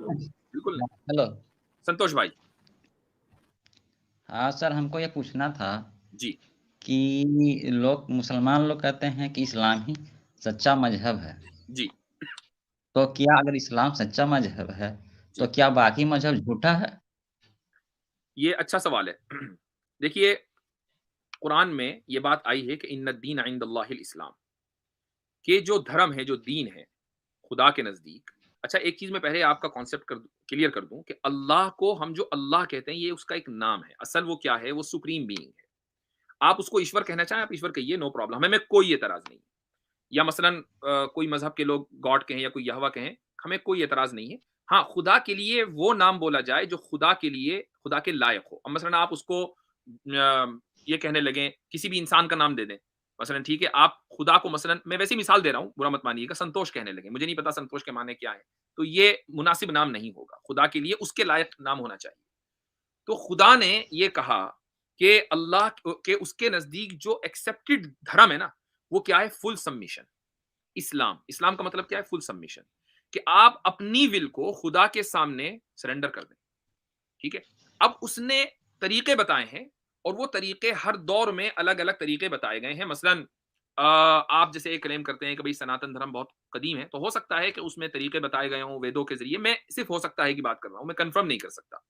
लोग, बिल्कुल नहीं। हेलो। संतोष भाई। हाँ सर, हमको ये पूछना था जी। कि लोग मुसलमान लोग कहते हैं कि इस्लाम ही सच्चा मजहब है, जी। तो क्या अगर इस्लाम सच्चा मजहब है तो जी, क्या बाकी मजहब झूठा है? ये अच्छा सवाल है। देखिए, कुरान में ये बात आई है कि इन्ना दीन इंदल्लाहिल इस्लाम, कि जो धर्म है, जो दीन है खुदा के नज़दीक। अच्छा, एक चीज़ मैं पहले आपका कॉन्सेप्ट क्लियर कर दूँ कि अल्लाह को हम जो अल्लाह कहते हैं, ये उसका एक नाम है। असल वो क्या है? वो सुप्रीम बीइंग है। आप उसको ईश्वर कहना चाहें, आप ईश्वर कहिए, नो प्रॉब्लम, हमें कोई एतराज़ नहीं है। या मसलन कोई मज़हब के लोग गॉड कहें या कोई यहोवा कहें, हमें कोई एतराज़ नहीं है। हाँ, खुदा के लिए वो नाम बोला जाए जो खुदा के लिए खुदा के लायक हो। अब मसलन आप उसको ये कहने लगें, किसी भी इंसान का नाम दे दें। मसलन ठीक है, आप खुदा को मसलन, मैं वैसे ही मिसाल दे रहा हूँ, बुरा मत मानिएगा, संतोष कहने लगे। मुझे नहीं पता संतोष के मायने क्या है। तो ये मुनासिब नाम नहीं होगा। खुदा के लिए उसके लायक नाम होना चाहिए। तो खुदा ने ये कहा कि अल्लाह के उसके नज़दीक जो एक्सेप्टेड धर्म है ना, वो क्या है? Full submission. इस्लाम। इस्लाम का मतलब क्या है? Full submission. कि आप अपनी विल को खुदा के सामने सरेंडर कर दें। ठीक है? अब उसने तरीके बताए हैं और वो तरीके हर दौर में अलग-अलग तरीके बताए गए हैं। मसलन आप जैसे ये क्लेम करते हैं कि भई सनातन धर्म बहुत कदीम है, तो हो सकता है कि उसमें तरीके बताए गए हों वेदों के ज़रिए। मैं सिर्फ़ हो सकता है की बात कर रहा हूँ, मैं कन्फर्म नहीं कर सकता।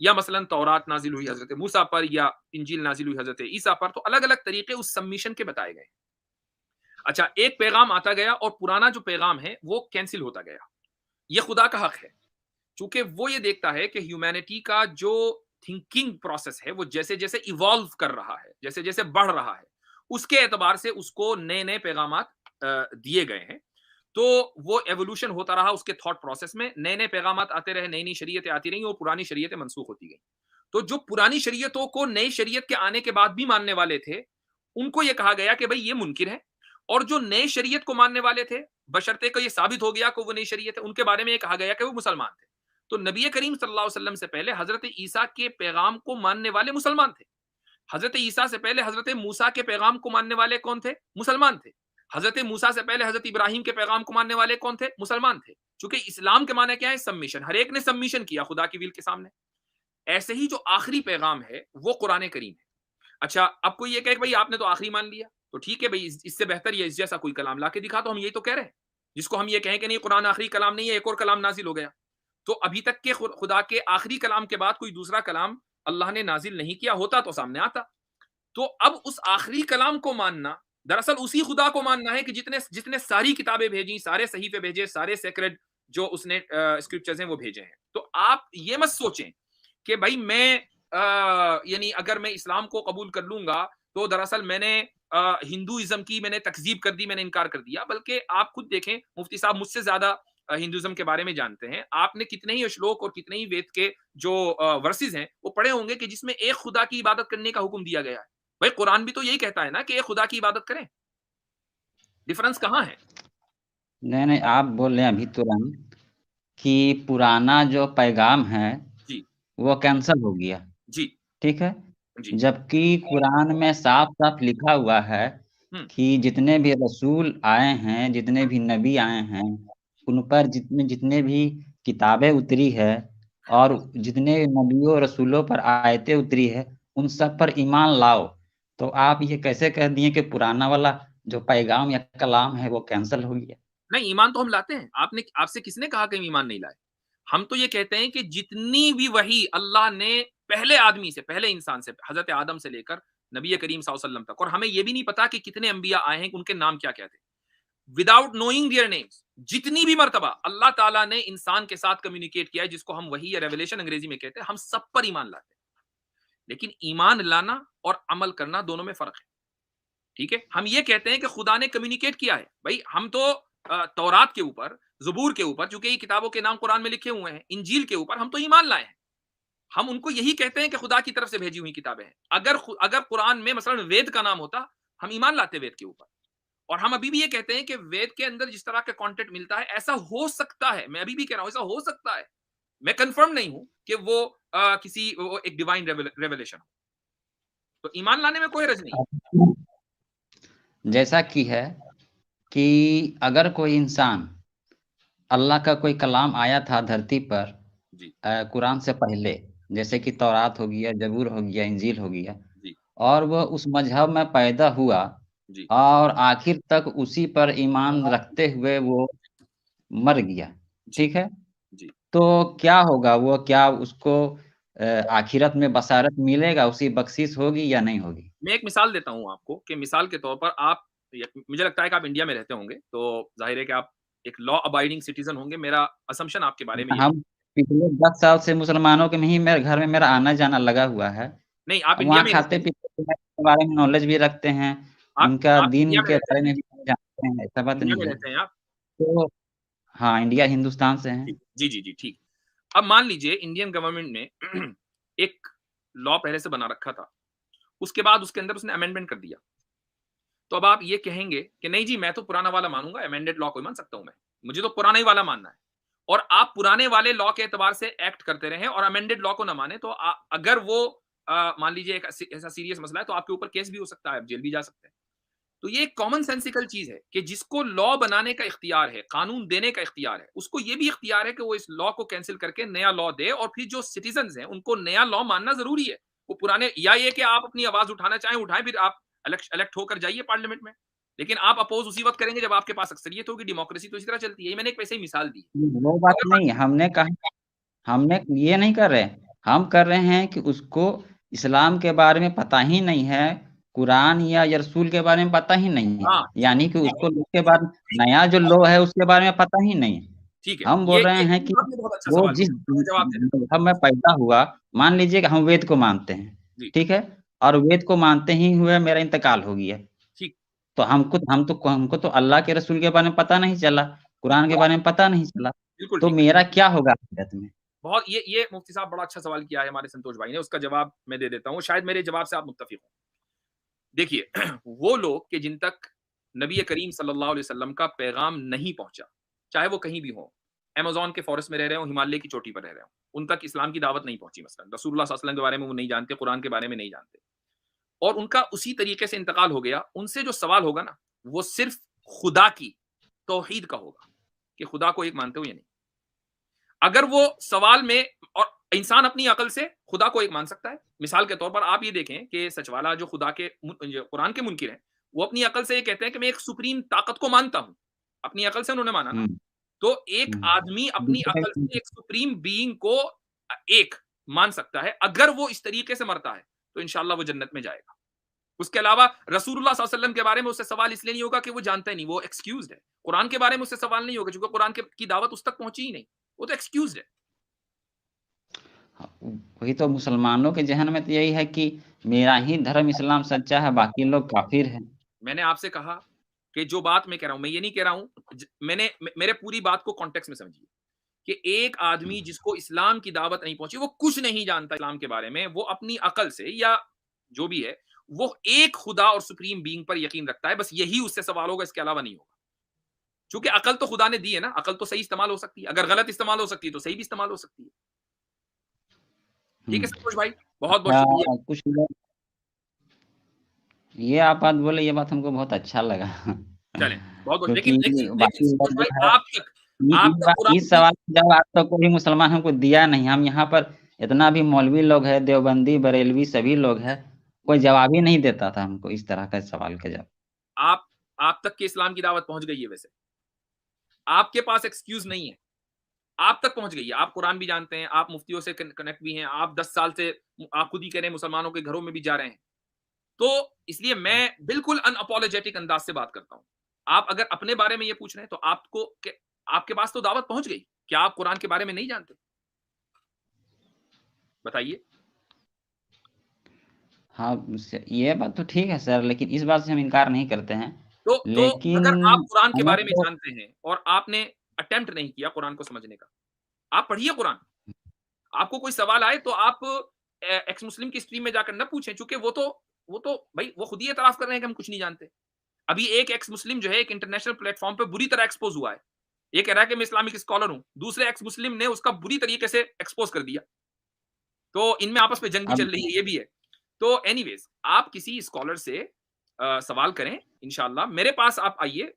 या मसलन तौरात नाज़िल हुई हज़रत मूसा पर या इंजील नाज़िल हुई हज़रत ईसा पर, तो अलग-अलग तरीके उस सबमिशन के बताए गए हैं। अच्छा, एक पैगाम आता गया और पुराना जो पैगाम है, वो कैंसल होता गया। ये खुदा का हक है। चूँकि वो ये देखता है कि ह्यूमैनिटी का जो थिंकिंग प्रोसेस है, वो जैसे-जैसे इवॉल्व कर रहा है, जैसे-जैसे बढ़ रहा है, उसके एतबार से उसको नए-नए पैगामात दिए गए हैं। तो वो एवोल्यूशन होता रहा उसके थॉट प्रोसेस में, नए-नए पैगामात आते रहे, नई-नई शरीयतें आती रहीं और पुरानी शरीयतें मनसूख होती गईं। तो जो पुरानी शरीयतों को नई शरीयत के आने के बाद भी मानने वाले थे, उनको ये कहा गया कि भई ये मुनकिर है। और जो नए शरीयत को मानने वाले थे, बशर्ते को ये साबित हो गया कि वो नई शरीयत है, उनके बारे में ये कहा गया कि वो मुसलमान थे। तो नबी करीम सल्लल्लाहु अलैहि वसल्लम से पहले हज़रत ईसा के पैगाम को मानने वाले मुसलमान थे। हज़रत ईसा से पहले हज़रत मूसा के पैगाम को मानने वाले कौन थे? मुसलमान थे। हज़रत मूसा से पहले हज़रत इब्राहीम के पैगाम को मानने वाले कौन थे? मुसलमान थे। चूँकि इस्लाम के माने क्या है? सबमिशन। हर एक ने सबमिशन किया खुदा की विल के सामने। ऐसे ही जो आखिरी पैगाम है, वो कुरान करीम है। अच्छा, अब कोई ये कहे कि भई आपने तो आखिरी मान लिया, तो ठीक है भई, इससे बेहतर या इस जैसा कोई कलाम लाके दिखा, तो हम यही तो कह रहे हैं। जिसको हम ये कहें कि नहीं कुरान आखिरी कलाम नहीं है, एक और कलाम नाज़िल हो गया। तो अभी तक के खुदा के आखिरी कलाम के बाद कोई दूसरा कलाम अल्लाह ने नाज़िल नहीं किया होता तो सामने आता। तो अब उस आखिरी कलाम को मानना, दरअसल उसी खुदा को मानना है कि जितने जितने सारी किताबें भेजी, सारे सहीफे भेजे, सारे सेक्रेड जो उसने स्क्रिप्चर्स हैं वो भेजे हैं। तो आप ये मत सोचें कि भाई मैं यानी अगर मैं इस्लाम को कबूल कर लूंगा तो दरअसल मैंने हिंदुइज्म की मैंने तकजीब कर दी, मैंने इनकार कर दिया। बल्कि आप खुद देखें, मुफ्ती साहब मुझसे ज्यादा हिंदुइज्म के बारे में जानते हैं। आपने कितने ही श्लोक और कितने ही वेद के जो वर्सेस हैं वो पढ़े होंगे कि जिसमें एक खुदा की इबादत करने का हुक्म दिया गया है। भाई कुरान भी तो यही कहता है ना कि एक खुदा की इबादत करें। डिफरेंस कहाँ है? नहीं नहीं, आप बोल रहे हैं अभी तुरंत कि पुराना जो पैगाम है जी। वो कैंसल हो गया, जी। ठीक है। जी। जबकि कुरान में साफ साफ लिखा हुआ है हम्म। कि जितने भी रसूल आए हैं, जितने भी नबी आए हैं, उन पर जितने जितने भी किताबें उतरी है और जितने नबियों रसूलों पर आयतें उतरी है, उन सब पर ईमान लाओ। तो आप ये कैसे कह दिए कि पुराना वाला जो पैगाम या कलाम है वो कैंसल हो गया? नहीं, ईमान तो हम लाते हैं। आपने आपसे किसने कहा कि हम ईमान नहीं लाए? हम तो ये कहते हैं कि जितनी भी वही अल्लाह ने पहले आदमी से, पहले इंसान से, हज़रत आदम से लेकर नबी करीम सल्लल्लाहु अलैहि वसल्लम तक, और हमें ये भी नहीं पता कि कितने अंबिया आए हैं, उनके नाम क्या-क्या थे। विदाउट नोइंग देयर नेम्स, जितनी भी मर्तबा अल्लाह ताला ने इंसान के साथ कम्युनिकेट किया है, जिसको हम वही या रेवलेशन अंग्रेजी में कहते हैं, हम सब पर ईमान लाते हैं। लेकिन ईमान लाना और अमल करना दोनों में फ़र्क है। ठीक है? हम ये कहते हैं कि खुदा ने कम्युनिकेट किया है। भई हम तो तौरात के ऊपर, ज़बूर के ऊपर, चूँकि ये किताबों के नाम कुरान में लिखे हुए हैं, इंजील के ऊपर हम तो ईमान लाए हैं। हम उनको यही कहते हैं कि खुदा की तरफ से भेजी हुई किताबें हैं। अगर कुरान में मसलन वेद का नाम होता, हम ईमान लाते वेद के ऊपर। और हम अभी भी ये कहते हैं कि वेद के अंदर जिस तरह का कंटेंट मिलता है, ऐसा हो सकता है, मैं अभी भी कह रहा हूँ, ऐसा हो सकता है। मैं कंफर्म नहीं हूँ कि वो किसी वो एक डिवाइन रेवलेशन हो। तो ईमान लाने में कोई हर्ज नहीं है। जैसा कि है कि अगर कोई इंसान अल्लाह का कोई कलाम आया था धरती पर जी, कुरान से पहले, जैसे जी, कि तौरात हो गया, ज़बूर हो गया, इंजील हो गया, जी, और वो उस मज़हब में पैदा हुआ जी, और आखिर तक उसी पर ईमान रखते हुए वो मर गया, जी, ठीक है? जी। तो क्या होगा वो, क्या उसको आखिरत में बशारत मिलेगा, उसी बख्शिश होगी या नहीं होगी? मैं एक मिसाल देता हूँ आपको कि मिसाल के तौर पर आप मुझे लगता है कि आप इंडिया में रहते होंगे, तो ज़ाहिर है कि आप एक लॉ अबाइडिंग सिटीज़न होंगे। मेरा असम्पशन आपके बारे में यही हम पिछले 10 साल से मुसलमानों के में ही मेरे घर में मेरा आना-जाना लगा हुआ है। नहीं, आप इंडिया वहाँ में ही रहते हैं। खाते-पीते के बारे में नॉलेज भी रखते हैं, आप उनका आप दीन इंडिया में के रहते बारे हैं। में भी जानते हैं, ऐसा बात इंडिया नहीं में है। रहते हैं आप? तो हाँ, इंडिया हिंदुस्तान से हैं। जी, जी, जी, जी, ठीक। अब मान लीजिए इंडियन गवर्नमेंट ने एक लॉ पहले से बना रखा था। उसके बाद उसके अंदर उसने अमेंडमेंट कर दिया। तो अब आप ये कहेंगे कि नहीं जी मैं तो पुराना वाला मानूँगा, अमेंडेड लॉ को ही मान सकता हूँ मैं। मुझे तो पुराना ही वाला मानना है। और आप पुराने वाले लॉ के एतबार से एक्ट करते रहें और अमेंडेड लॉ को ना माने तो अगर वो मान लीजिए एक ऐसा सीरियस मसला है तो आपके ऊपर केस भी हो सकता है, आप जेल भी जा सकते हैं। तो ये एक कॉमन सेंसिकल चीज़ है कि जिसको लॉ बनाने का इख्तियार है, कानून देने का इख्तियार है, उसको ये भी इख्तियार है कि वो इस लॉ को कैंसल करके नया लॉ दे और फिर जो सिटीज़न्स हैं, उनको नया लॉ मानना ज़रूरी है। वो पुराने या ये कि आप अपनी आवाज़ उठाना चाहें, उठाएँ, फिर आप इलेक्ट होकर जाइए पार्लियामेंट में। लेकिन आप अपोज़ उसी वक़्त करेंगे जब आपके पास अक्सरियत होगी, डेमोक्रेसी तो इसी तरह चलती है। ये मैंने एक वैसे ही मिसाल दी है। वो बात अगर मान नहीं, हमने कहा हमने ये नहीं कर रहे, हम कर रहे हैं कि उसको इस्लाम के बारे में पता ही नहीं है, कुरान या रसूल के बारे में पता ही नहीं है, हाँ, यानी कि ठीक है, उसको उसके ठीक है, बाद नया जो लॉ है उसके बारे में पता ही नहीं है। ठीक है। हम ये बोल रहे ये हैं कि आपने बहुत अच्छा वो सवाल जिस किया, मैं जवाब दे देता हूँ। मज़हब में पैदा हुआ, मान लीजिए कि हम वेद को मानते हैं, जी, ठीक है? और वेद को मानते ही हुए मेरा इंतकाल हो गया, ठीक, तो हमको तो अल्लाह के रसूल के बारे में पता नहीं चला, ठीक, कुरान के बारे में पता नहीं चला, बिल्कुल तो ठीक। मेरा क्या होगा आखिरत में? बहुत ये मुफ्ती साहब बड़ा अच्छा सवाल किया है हमारे संतोष भाई ने, उसका जवाब मैं दे देता हूँ, शायद मेरे जवाब से आप मुत्तफ़िक़ हों। देखिए, वो लोग कि जिन तक नबी करीम सल्लल्लाहु अलैहि वसल्लम का पैगाम नहीं पहुँचा, चाहे वो कहीं भी हों, अमेज़न के फ़ॉरेस्ट में रह रहे हों, हिमालय की चोटी पर रह रहे हों, उन तक इस्लाम की दावत नहीं पहुँची मसलन, रसूलुल्लाह सल्लल्लाहु अलैहि वसल्लम के बारे में वो नहीं जानते, कुरान के बारे में नहीं जानते और उनका उसी तरीके से इंतकाल हो गया, उनसे जो सवाल होगा ना, वो सिर्फ़ खुदा की तौहीद का होगा, कि खुदा को एक मानते हो या नहीं। अगर वो सवाल में और इंसान अपनी अकल से खुदा को एक मान सकता है। मिसाल के तौर पर आप ये देखें कि सचवाला जो खुदा के जो कुरान के मुनकिर हैं, वो अपनी अकल से ये कहते हैं कि मैं एक सुप्रीम ताकत को मानता हूँ। अपनी अकल से उन्होंने माना ना। हुँ, तो एक हुँ। आदमी अपनी दूसरे अकल से एक सुप्रीम बीइंग को एक मान सकता है। अगर वो इस तरीके से मरता है, तो इंशाअल्लाह वो जन्नत में जाएगा। उसके अलावा रसूलुल्लाह सल्लल्लाहु अलैहि वसल्लम के बारे में उससे सवाल इसलिए नहीं होगा कि वो जानता ही नहीं, वो एक्सक्यूज़्ड है। कुरान के बारे में उससे सवाल नहीं होगा, क्योंकि कुरान की दावत उस तक पहुँची ही नहीं। वो तो एक्सक्यूज़्ड है। हाँ, वही तो मुसलमानों के ज़हन में तो यही है कि मेरा ही धर्म इस्लाम सच्चा है, बाकी लोग काफ़िर हैं। मैंने आपसे कहा कि जो बात मैं कह रहा हूं, मैं ये नहीं कह रहा हूं मेरे पूरी बात को कॉन्टेक्स्ट में समझिए कि एक आदमी जिसको इस्लाम की दावत नहीं पहुंची, वो कुछ नहीं जानता इस्लाम के बारे में, वो अपनी अकल से या जो भी है, वो एक खुदा और सुप्रीम बीइंग पर यकीन रखता है, बस यही उससे सवाल होगा, इसके अलावा नहीं होगा। क्योंकि अकल तो खुदा ने दी है ना, अकल तो सही इस्तेमाल हो सकती है, अगर गलत इस्तेमाल हो सकती है तो सही भी इस्तेमाल हो सकती है। ठीक हुँ, है संतोष भाई, बहुत बहुत अच्छा शुक्रिया। कुछ लोग ये आप बात बोले, ये बात हमको बहुत अच्छा लगा चलें, बहुत बहुत, क्योंकि लेकिन लेकिन लेकिन बाकी संतोष लोग जो भाई, है आप तक कुरान इस की। सवाल का जवाब आज तक कोई मुसलमान हमको दिया नहीं। हम यहाँ पर इतना भी मौलवी लोग हैं, देवबंदी, बरेलवी सभी लोग हैं, कोई जवाब ही नहीं देता था हमको इस तरह का सवाल का जवाब। आप आप तक के इस्लाम की दावत पहुंच गई है वैसे, आपके पास एक्सक्यूज नहीं है, आप तक पहुंच गई है, आप कुरान भी जानते हैं, आप मुफ्तियों से कनेक्ट भी हैं, आप 10 साल से आप खुद ही कह रहे हैं मुसलमानों के घरों में भी जा रहे हैं, तो इसलिए मैं बिल्कुल अनअपोलोजेटिक अंदाज से बात करता हूं। आप अगर अपने बारे में ये पूछ रहे हैं तो आपके पास तो दावत पहुंच गई, क्या आप कुरान के बारे में नहीं जानते? बताइए। हाँ, ये बात तो ठीक है सर, लेकिन इस बात से हम इनकार नहीं करते हैं। तो लेकिन अगर आप कुरान के हमें बारे में तो जानते हैं और आपने अटेम्प्ट नहीं किया कुरान को समझने का, आप पढ़िए कुरान। आपको कोई सवाल आए तो आप एक्स मुस्लिम की स्ट्रीम में जाकर ना पूछें, क्योंकि वो तो भाई वो खुद ही एतराफ कर रहे हैं कि हम कुछ नहीं जानते। अभी एक एक्स मुस्लिम जो है एक इंटरनेशनल प्लेटफॉर्म पे बुरी तरह एक्सपोज हुआ है। ये कह रहा है कि मैं इस्लामिक स्कॉलर हूं, दूसरे एक्स मुस्लिम ने उसका बुरी तरीके से एक्सपोज कर दिया। तो इनमें आपस में जंग भी अब चल रही है, ये भी है। तो एनीवेज आप किसी स्कॉलर से सवाल करें, इंशाल्लाह मेरे पास आप आइए,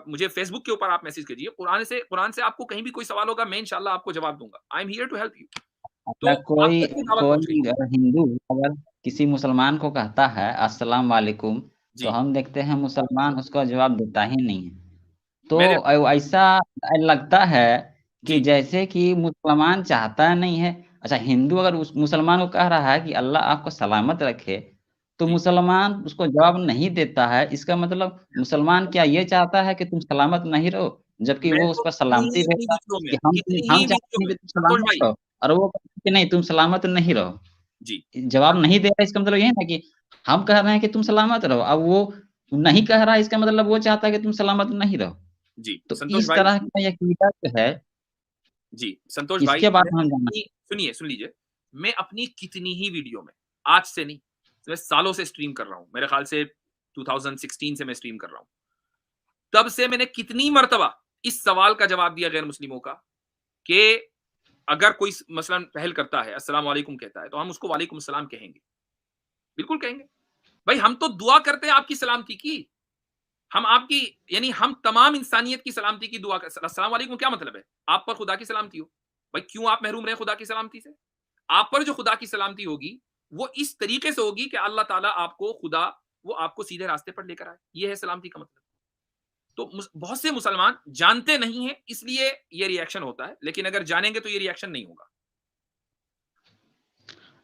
मुझे फेसबुक के ऊपर आप मैसेज कीजिए, कुरान से आपको कहीं भी कोई सवाल होगा, मैं इंशाल्लाह आपको जवाब दूंगा। I am here to help you. तो अगर आप कोई तक भी दावत पहुंच कोई रही है। हिंदू अगर किसी मुसलमान को कहता है अस्सलाम वालेकुम, तो जी, हम देखते हैं मुसलमान उसका जवाब देता ही नहीं है। तो मेरे ऐसा लगता है कि जी, जैसे कि मुसलमान चाहता नहीं है। अच्छा, हिंदू अगर उस मुसलमान को कह रहा है कि अल्लाह आपको सलामत रखे, तो जी। मुसलमान उसको जवाब नहीं देता है, इसका मतलब मुसलमान क्या ये चाहता है कि तुम सलामत नहीं रहो, जबकि मैं वो उस तो पर सलामती भेजता है कि हम चाहते हैं कि तुम कितनी सलामत भाई। रहो, और वो कहता है कि नहीं तुम सलामत नहीं रहो। जी, जवाब नहीं दे रहा, इसका मतलब ये है ना कि हम कह रहे हैं कि तुम सलामत रहो, अब वो नहीं कह रहा है, इसका मतलब वो चाहता है कि तुम सलामत नहीं रहो। जी, तो संतोष इस भाई। तरह का ये कीड़ा जो है, जी, संतोष भाई, इसके मैं बारे में हम जानना। अपनी सुनिए, सुन लीजिए, मैं अपनी कितनी ही वीडियो में, आज से नहीं, मैं सालों से स्ट्रीम कर रहा हूँ, मेरे ख्याल से 2016 से मैं स्ट्रीम कर रहा हूँ। तब से मैंने कितनी मर्तबा इस सवाल का जवाब दिया गैर मुस्लिमों का, कि अगर कोई मसलन पहल करता है, अस्सलाम वालेकुम कहता है, तो हम उसको वालेकुम सलाम कहेंगे। बिल्कुल कहेंगे। भाई हम तो दुआ करते हैं आपकी सलामती की। हम आपकी, यानी हम तमाम इंसानियत की सलामती की दुआ कर, अस्सलाम वालेकुम क्या मतलब है? आप पर खुदा की सलामती हो। भाई क्यों आप महरूम रहे खुदा की सलामती से? आप पर जो खुदा की सलामती होगी, वो इस तरीके से होगी कि अल्लाह ताला आपको खुदा, वो आपको सीधे रास्ते पर लेकर आए। ये है सलामती का मतलब। तो बहुत से मुसलमान जानते नहीं हैं, इसलिए ये रिएक्शन होता है, लेकिन अगर जानेंगे तो ये रिएक्शन नहीं होगा।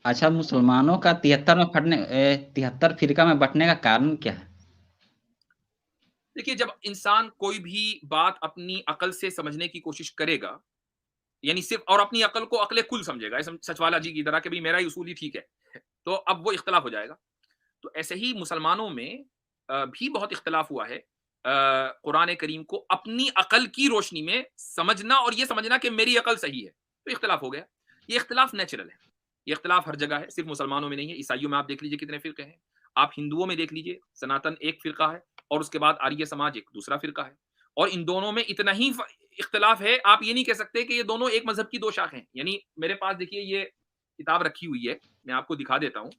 अच्छा, मुसलमानों का 73 फिरका में बंटने का कारण क्या है? देखिए, जब इंसान कोई भी बात अपनी अकल से समझने की कोशिश करेगा, यानी सिर्फ, और अपनी अकल को अकले कुल समझेगा, ऐसे सचवाला जी की तरह कि भाई मेरा ही उसूल ही ठीक है, तो अब वो इख्तलाफ हो जाएगा। तो ऐसे ही मुसलमानों में भी बहुत इख्तलाफ हुआ है, कुरान करीम को अपनी अकल की रोशनी में समझना और ये समझना कि मेरी अकल सही है, तो इख्तलाफ हो गया। ये इख्तलाफ नेचुरल है, ये इख्तलाफ हर जगह है, सिर्फ मुसलमानों में नहीं है। ईसाइयों में आप देख लीजिए कितने फिरके हैं, आप हिंदुओं में देख लीजिए, सनातन एक फिरका है और उसके बाद आर्य समाज एक दूसरा फिरका है, और इन दोनों में इतना ही इख्तलाफ है, आप ये नहीं कह सकते कि ये दोनों एक मजहब की दो शाखें हैं। यानी मेरे पास देखिए ये किताब रखी हुई है, मैं आपको दिखा देता हूँ,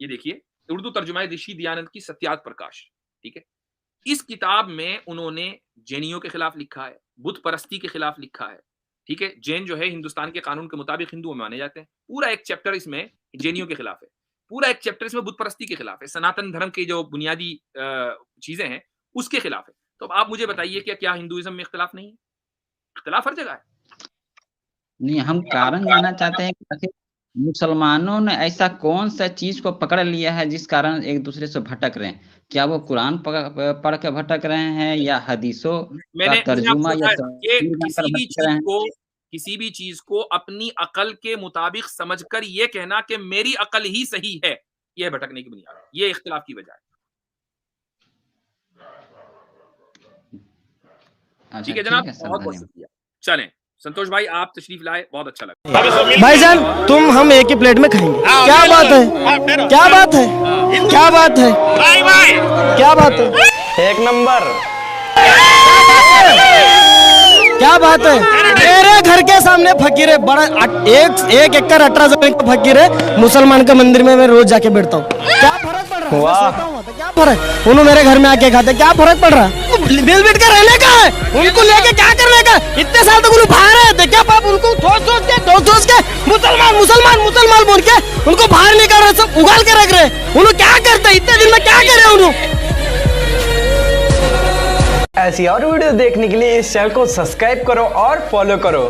ये देखिए, उर्दू तर्जुमा ऋषि दयानंद की सत्यात प्रकाश, ठीक है। इस किताब में उन्होंने जैनियों के खिलाफ लिखा है, बुत परस्ती के खिलाफ लिखा है, ठीक है। जैन जो है हिंदुस्तान के कानून के मुताबिक हिंदुओं में माने जाते हैं। पूरा एक चैप्टर इसमें जैनियों के खिलाफ है, पूरा एक चैप्टर इसमें बुत परस्ती के खिलाफ है, सनातन धर्म की जो बुनियादी चीजें हैं उसके खिलाफ है। तो अब आप मुझे बताइए कि क्या हिंदुइज्म में इख्तलाफ नहीं है? इख्तलाफ हर जगह है। नहीं, हम कारण जानना चाहते हैं कि आखिर मुसलमानों ने ऐसा कौन सा चीज को पकड़ लिया है जिस कारण एक दूसरे से भटक रहे हैं? क्या वो कुरान पढ़ के भटक रहे हैं, या हदीसों का मैंने आपको तर्जुमा या बताया कि तफसीर जानकर भटक रहे हैं? किसी भी चीज को अपनी अकल के मुताबिक समझकर ये कहना कि मेरी अकल ही सही है, ये भटकने की बुनियाद है, ये इख्तिलाफ की वजह है। अच्छा, ठीक है जनाब, ठीक है सर, बहुत बहुत धन्यवाद। शुक्रिया। चलें, संतोष भाई आप तशरीफ लाए, बहुत अच्छा लगा। भाईजान तुम हम एक ही प्लेट में खाएंगे। क्या बात है, क्या बात है, क्या बात है, क्या बात है, एक नंबर, क्या बात है। मेरे घर के सामने फकीर है, बड़ा एक एकड़ 18 जमीन का फकीर है, मुसलमान के मंदिर में मैं रोज जाके बैठता हूँ। क्या फर्क पड़ रहा है? वाह, क्या फर्क, उन्होंने मेरे घर में आके खाते, क्या फर्क पड़ रहा है? मिल बैठ कर रहने का है, उनको लेके क्या करने का? इतने साल तक उन्हें बाहर है, क्या पाप उनको सोच के मुसलमान मुसलमान मुसलमान बोल के उनको बाहर निकाल रहे, सब उगाल के रख रहे। उन्होंने क्या करते, इतने दिन में क्या करे उन्होंने? ऐसी और वीडियो देखने के लिए इस चैनल को सब्सक्राइब करो और फॉलो करो।